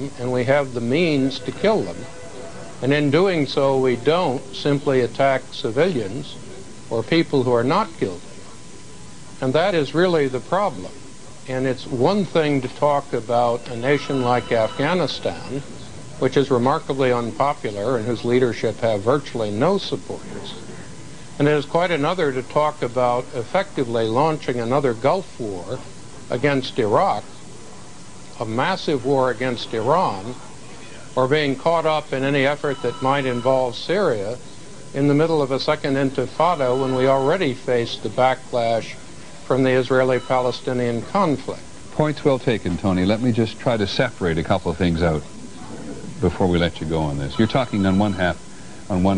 them, and we have the means to kill them. And in doing so, we don't simply attack civilians or people who are not guilty. And that is really the problem. And it's one thing to talk about a nation like Afghanistan, which is remarkably unpopular and whose leadership have virtually no supporters. And it is quite another to talk about effectively launching another Gulf War against Iraq, a massive war against Iran, or being caught up in any effort that might involve Syria in the middle of a second intifada when we already face the backlash from the Israeli-Palestinian conflict. Points well taken, Tony. Let me just try to separate a couple of things out before we let you go on this. You're talking on one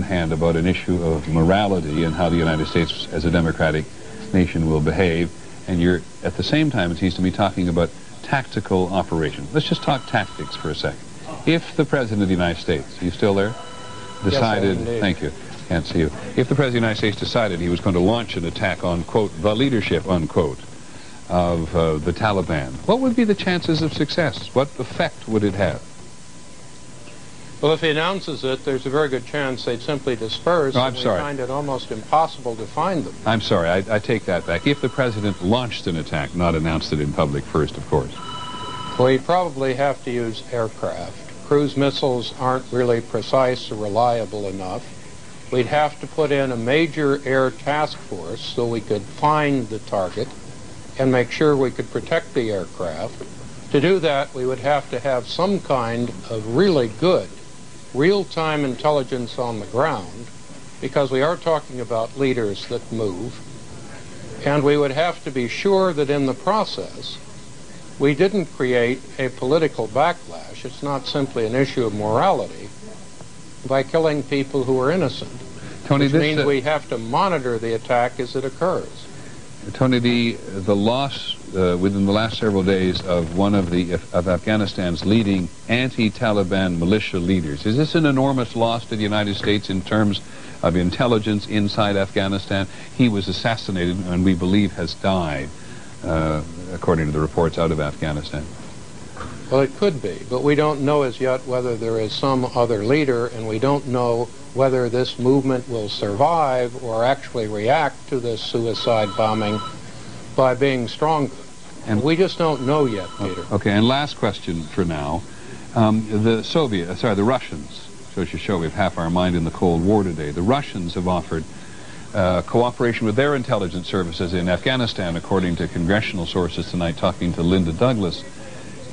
hand about an issue of morality and how the United States as a democratic nation will behave, and you're at the same time, it seems to me, talking about tactical operation. Let's just talk tactics for a second. If the President of the United States, are you still there? Decided, yes, thank you, can't see you. If the President of the United States decided he was going to launch an attack on, quote, the leadership, unquote, of the Taliban, what would be the chances of success? What effect would it have? Well, if he announces it, there's a very good chance they'd simply disperse. No, I'm and sorry. We find it almost impossible to find them. I'm sorry, I take that back. If the President launched an attack, not announced it in public first, of course. Well, he'd probably have to use aircraft. Cruise missiles aren't really precise or reliable enough. We'd have to put in a major air task force so we could find the target and make sure we could protect the aircraft. To do that, we would have to have some kind of really good real-time intelligence on the ground, because we are talking about leaders that move, and we would have to be sure that in the process we didn't create a political backlash. It's not simply an issue of morality by killing people who are innocent, Tony, which means we have to monitor the attack as it occurs. Tony, the loss within the last several days of one of Afghanistan's leading anti-Taliban militia leaders, is this an enormous loss to the United States in terms of intelligence inside Afghanistan? He was assassinated and we believe has died, according to the reports out of Afghanistan. Well, it could be, but we don't know as yet whether there is some other leader, and we don't know whether this movement will survive or actually react to this suicide bombing by being stronger. And we just don't know yet, Peter. Okay, and last question for now. The Russians, so to show we have half our mind in the Cold War today, the Russians have offered cooperation with their intelligence services in Afghanistan, according to congressional sources tonight, talking to Linda Douglas.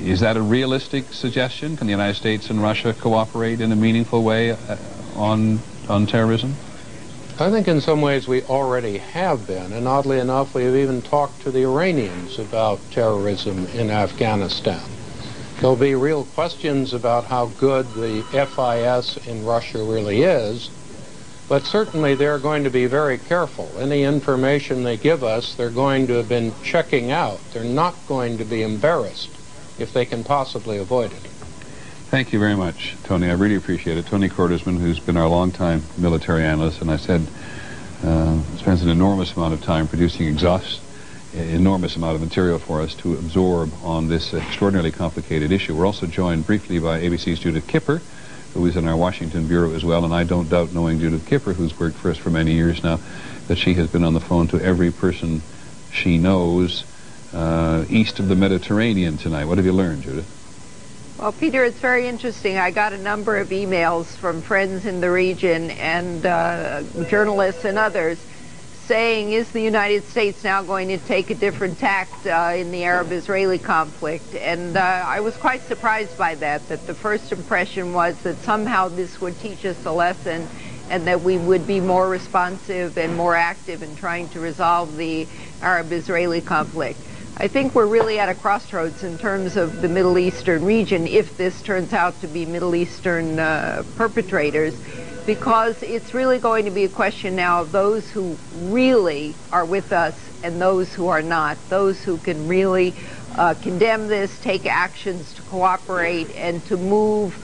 Is that a realistic suggestion? Can the United States and Russia cooperate in a meaningful way on terrorism? I think in some ways we already have been, and oddly enough, we have even talked to the Iranians about terrorism in Afghanistan. There'll be real questions about how good the FIS in Russia really is, but certainly they're going to be very careful. Any information they give us, they're going to have been checking out. They're not going to be embarrassed if they can possibly avoid it. Thank you very much, Tony. I really appreciate it. Tony Kordersman, who's been our longtime military analyst, and I said spends an enormous amount of time producing enormous amount of material for us to absorb on this extraordinarily complicated issue. We're also joined briefly by ABC's Judith Kipper, who is in our Washington bureau as well, and I don't doubt, knowing Judith Kipper, who's worked for us for many years now, that she has been on the phone to every person she knows east of the Mediterranean tonight. What have you learned, Judith? Well, Peter, it's very interesting. I got a number of emails from friends in the region and journalists and others saying, is the United States now going to take a different tact in the Arab-Israeli conflict? And I was quite surprised by that the first impression was that somehow this would teach us a lesson and that we would be more responsive and more active in trying to resolve the Arab-Israeli conflict. I think we're really at a crossroads in terms of the Middle Eastern region, if this turns out to be Middle Eastern perpetrators, because it's really going to be a question now of those who really are with us and those who are not, those who can really condemn this, take actions to cooperate, and to move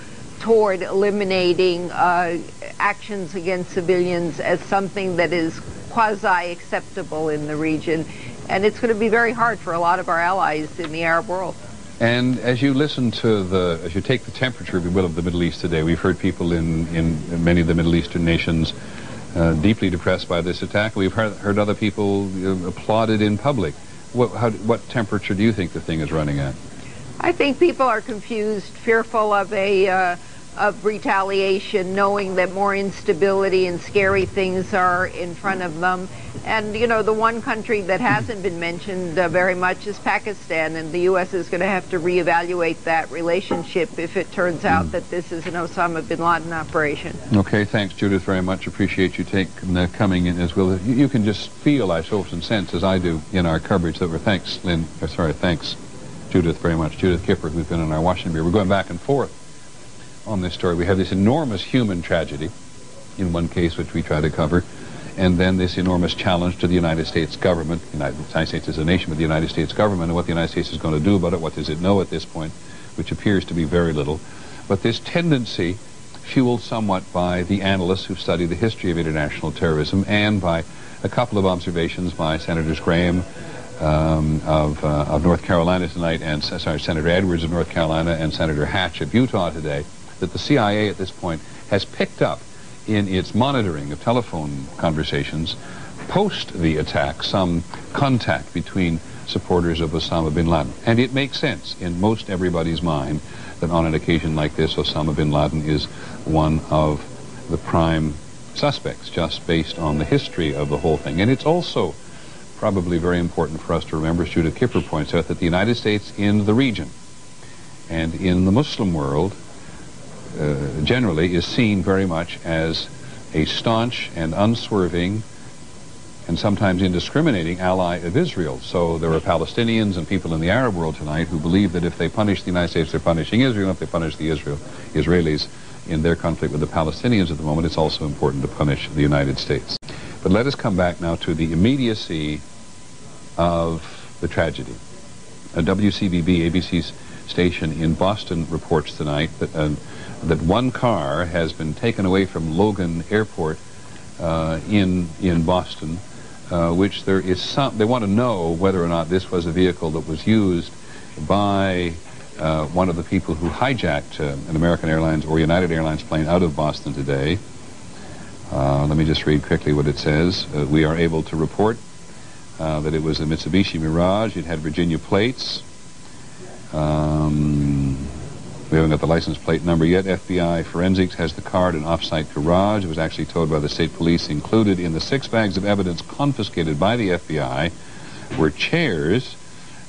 toward eliminating actions against civilians as something that is quasi-acceptable in the region. And it's going to be very hard for a lot of our allies in the Arab world. And as you listen to as you take the temperature, if you will, of the Middle East today, we've heard people in many of the Middle Eastern nations deeply depressed by this attack. We've heard other people applauded in public. What temperature do you think the thing is running at? I think people are confused, fearful of of retaliation, knowing that more instability and scary things are in front of them. And, you know, the one country that hasn't been mentioned very much is Pakistan, and the U.S. is going to have to reevaluate that relationship if it turns out that this is an Osama bin Laden operation. Okay, thanks, Judith, very much. Appreciate you coming in as well. You can just feel, I suppose, and sense, as I do, in our coverage that we're, thanks, Judith, very much. Judith Kipper, who's been in our Washington Bureau. We're going back and forth on this story. We have this enormous human tragedy, in one case, which we try to cover, and then this enormous challenge to the United States government. The United States is a nation, but the United States government, and what the United States is going to do about it. What does it know at this point, which appears to be very little. But this tendency, fueled somewhat by the analysts who study the history of international terrorism, and by a couple of observations by Senators Graham of North Carolina tonight, and Senator Edwards of North Carolina, and Senator Hatch of Utah today, that the CIA at this point has picked up in its monitoring of telephone conversations post the attack some contact between supporters of Osama bin Laden. And it makes sense in most everybody's mind that on an occasion like this, Osama bin Laden is one of the prime suspects, just based on the history of the whole thing. And it's also probably very important for us to remember, as Judith Kipper points out, that the United States in the region and in the Muslim world generally is seen very much as a staunch and unswerving and sometimes indiscriminating ally of Israel. So there are Palestinians and people in the Arab world tonight who believe that if they punish the United States, they're punishing Israel. If they punish the Israelis in their conflict with the Palestinians at the moment, it's also important to punish the United States. But let us come back now to the immediacy of the tragedy. WCBB, ABC's station in Boston, reports tonight that one car has been taken away from Logan Airport in Boston, which there is they want to know whether or not this was a vehicle that was used by one of the people who hijacked an American Airlines or United Airlines plane out of Boston today. Let me just read quickly what it says. We are able to report that it was a Mitsubishi Mirage. It had Virginia plates. We haven't got the license plate number yet. FBI Forensics has the car at an off-site garage. It was actually towed by the state police. Included in the 6 bags of evidence confiscated by the FBI were chairs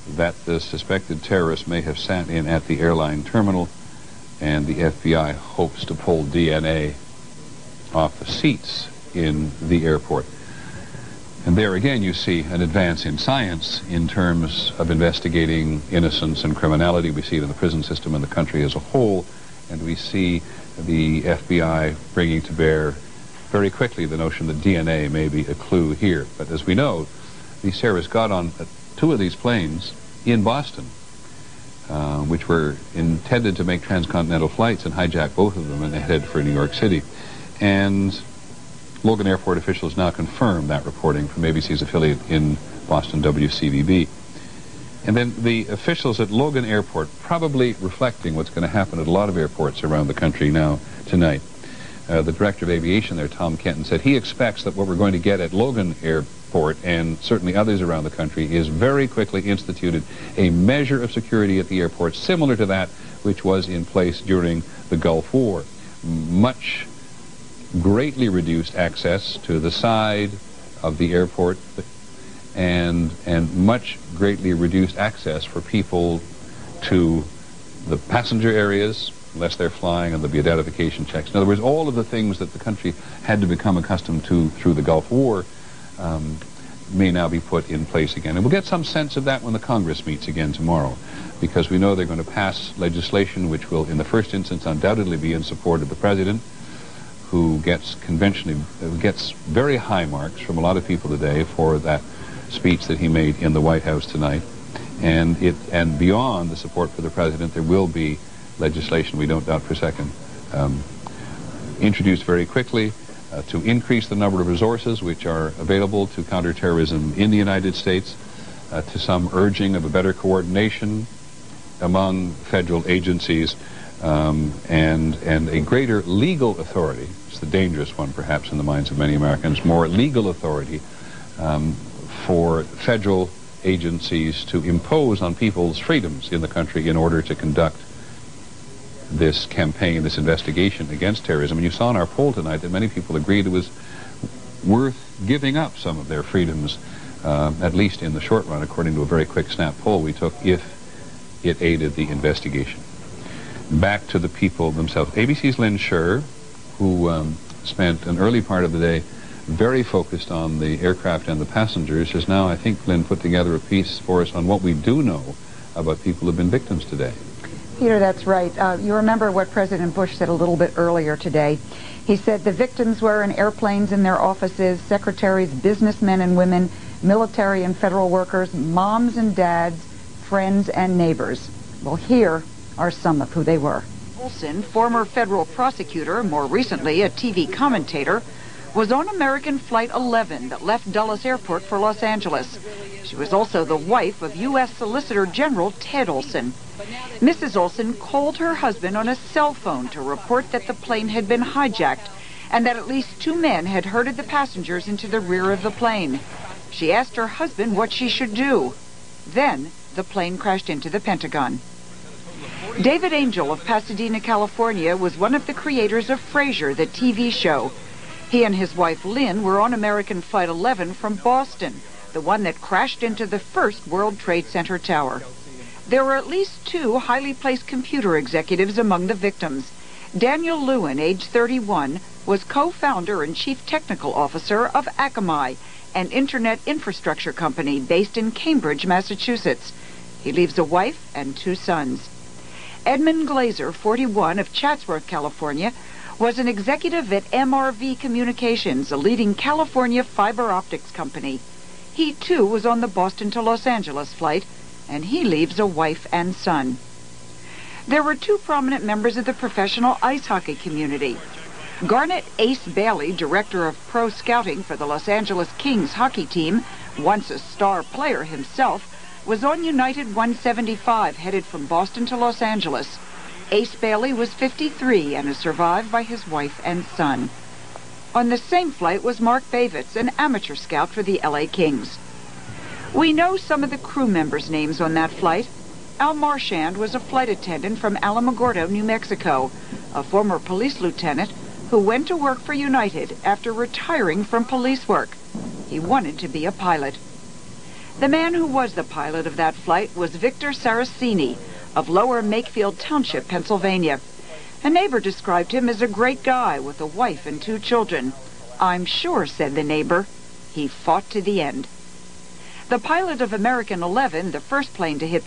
that the suspected terrorist may have sat in at the airline terminal, and the FBI hopes to pull DNA off the seats in the airport. And there again you see an advance in science in terms of investigating innocence and criminality. We see it in the prison system in the country as a whole, and we see the FBI bringing to bear very quickly the notion that DNA may be a clue here. But as we know, these terrorists got on 2 of these planes in Boston, which were intended to make transcontinental flights, and hijacked both of them and headed for New York City. And Logan Airport officials now confirm that reporting from ABC's affiliate in Boston, WCBB. And then the officials at Logan Airport, probably reflecting what's going to happen at a lot of airports around the country now tonight. The director of aviation there, Tom Kenton, said he expects that what we're going to get at Logan Airport, and certainly others around the country, is very quickly instituted a measure of security at the airport similar to that which was in place during the Gulf War. Much greatly reduced access to the side of the airport, and much greatly reduced access for people to the passenger areas, unless they're flying, and there'll be identification checks. In other words, all of the things that the country had to become accustomed to through the Gulf War may now be put in place again. And we'll get some sense of that when the Congress meets again tomorrow, because we know they're going to pass legislation which will, in the first instance, undoubtedly be in support of the President, who gets very high marks from a lot of people today for that speech that he made in the White House tonight. And beyond the support for the President, there will be legislation, we don't doubt for a second, introduced very quickly to increase the number of resources which are available to counterterrorism in the United States, to some urging of a better coordination among federal agencies and a greater legal authority. It's the dangerous one, perhaps, in the minds of many Americans, more legal authority for federal agencies to impose on people's freedoms in the country in order to conduct this campaign, this investigation against terrorism. And you saw in our poll tonight that many people agreed it was worth giving up some of their freedoms, at least in the short run, according to a very quick snap poll we took, if it aided the investigation. Back to the people themselves. ABC's Lynn Sherr, who spent an early part of the day very focused on the aircraft and the passengers, has now, I think, Lynn, put together a piece for us on what we do know about people who have been victims today. Peter, that's right. You remember what President Bush said a little bit earlier today. He said the victims were in airplanes in their offices, secretaries, businessmen and women, military and federal workers, moms and dads, friends and neighbors. Well, here are some of who they were. Olson, former federal prosecutor, more recently a TV commentator, was on American Flight 11 that left Dulles Airport for Los Angeles. She was also the wife of U.S. Solicitor General Ted Olson. Mrs. Olson called her husband on a cell phone to report that the plane had been hijacked and that at least 2 men had herded the passengers into the rear of the plane. She asked her husband what she should do. Then the plane crashed into the Pentagon. David Angel of Pasadena, California, was one of the creators of Frasier, the TV show. He and his wife Lynn were on American Flight 11 from Boston, the one that crashed into the first World Trade Center tower. There were at least 2 highly placed computer executives among the victims. Daniel Lewin, age 31, was co-founder and chief technical officer of Akamai, an internet infrastructure company based in Cambridge, Massachusetts. He leaves a wife and 2 sons. Edmund Glazer, 41, of Chatsworth, California, was an executive at MRV Communications, a leading California fiber optics company. He, too, was on the Boston to Los Angeles flight, and he leaves a wife and son. There were 2 prominent members of the professional ice hockey community. Garnet Ace Bailey, director of pro scouting for the Los Angeles Kings hockey team, once a star player himself, was on United 175 headed from Boston to Los Angeles. Ace Bailey was 53 and is survived by his wife and son. On the same flight was Mark Bavitz, an amateur scout for the LA Kings. We know some of the crew members' names on that flight. Al Marchand was a flight attendant from Alamogordo, New Mexico, a former police lieutenant who went to work for United after retiring from police work. He wanted to be a pilot. The man who was the pilot of that flight was Victor Saraceni of Lower Makefield Township, Pennsylvania. A neighbor described him as a great guy with a wife and 2 children. "I'm sure," said the neighbor, "he fought to the end." The pilot of American 11, the first plane to hit the